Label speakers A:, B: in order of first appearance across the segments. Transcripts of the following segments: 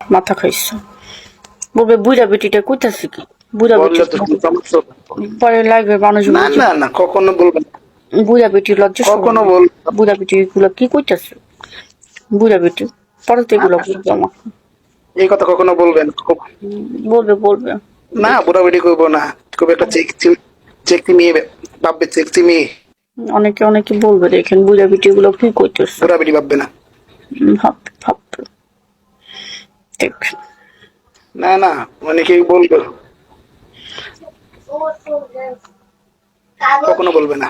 A: মাথা খাইছে। বলবে বুড়া বেটিটা কইতাছে কি, বুড়া বেটি পরে লাগবে মানুষ।
B: না না না, কখনো বলবেন না।
A: বুড়া বেটি লজ্জা
B: কখনো
A: বুড়া বেটি এগুলো কি কইতাছে, বুড়া বেটি পরে তো এগুলো বলবে আমাকে।
B: এই কথা কখনো বলবেন?
A: বলবে বলবে
B: না, বুড়া বেটি কইবো না, খুব একটা চেকচি মেয়ে ভাববে, চেকচি মেয়ে।
A: অনেকে অনেকে বলবে দেখেন বুড়া বেটি এগুলো কি কইতেছে,
B: বুড়া বেটি ভাববে না।
A: ভাববে ভাববে দেখবেন।
B: না না, অনেকেই বলবে, কখনো বলবে না।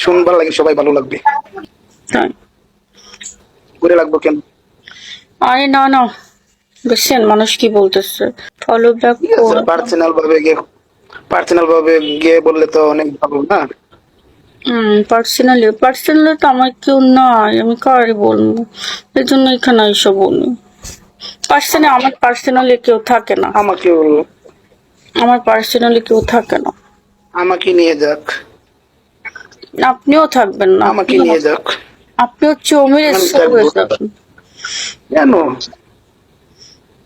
B: শুনবার লাগে সবাই ভালো লাগবে,
A: তাই
B: ঘুরে লাগবো কেন?
A: আরে না না, দেখছেন মানুষ কি বলতেছে, ফলো ব্যাক
B: পার্সোনাল ভাবে গিয়ে বললে তো অনেক ভালো না।
A: পার্সোনালি তো আমার কেউ নাই, আমি কারে বলবো, এই জন্য এখানে এসব বলি। আমার পার্সোনালি কেউ থাকে না, আমার পার্সোনালি কেউ থাকে না।
B: আমাকে নিয়ে যাক,
A: আপনিও থাকবেন না,
B: আমাকে নিয়ে যাক।
A: আপনি হচ্ছে অমিরের হয়ে যাবেন।
B: কেন?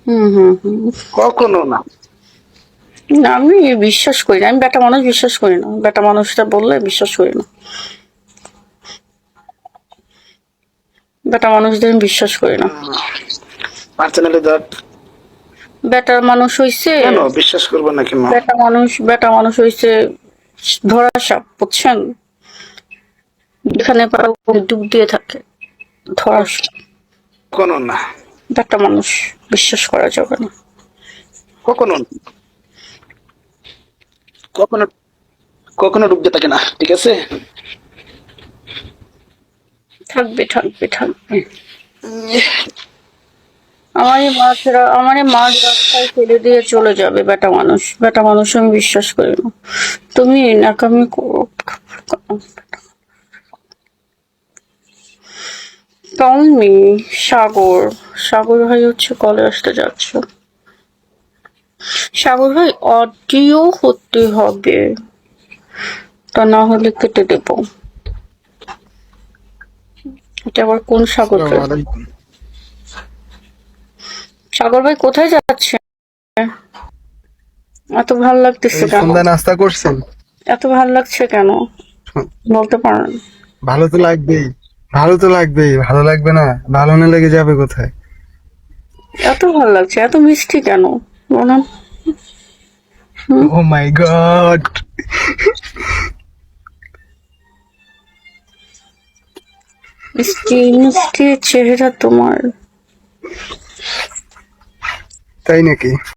A: হুম।
B: কখনো না।
A: না, আমি বিশ্বাস করি না, আমি বেটা মানুষ বিশ্বাস করি না, বেটা মানুষটা বললে বিশ্বাস করি না, বেটা মানুষদের আমি বিশ্বাস করি না।
B: পার্সোনালি যাক।
A: বেটা মানুষ হইছে,
B: কেন বিশ্বাস করবো না কেন?
A: বেটা মানুষ হইছে ধরা সাপ, বুঝছেন, যেখানে ডুব দিয়ে থাকে, ধরা সাপ।
B: কখনো না,
A: বেটা মানুষ বিশ্বাস করা যাবে না,
B: কখনো কখনো কখনো ডুবতে থাকে না, ঠিক আছে?
A: থাকবে থাকবে থাকবে। আমারই মাঝ রাস্তায় ফেলে দিয়ে চলে যাবে বেটা মানুষ আমি বিশ্বাস করি না। তুমি নাকামি করো। টলমি সাগর ভাই হচ্ছে কলে আসতে যাচ্ছে। সাগর ভাই অডিও হতে হবে, তা না হলে কেটে দেব। এটা আবার কোন সাগর ভাই? সাগর ভাই কোথায় যাচ্ছে? এত ভালো লাগতেছে কেন?
C: সন্ধ্যা নাস্তা করছেন?
A: এত ভালো লাগছে কেন বলতে পারেন?
C: ভালো তো লাগবেই, ভালো লাগবে না? ভালো না লেগে যাবে কোথায়?
A: এত ভালো লাগছে, এত মিষ্টি কেন বলেন?
C: ও মাই গড,
A: মিষ্টি মিষ্টি চেহারা তোমার।
C: তাই নাকি?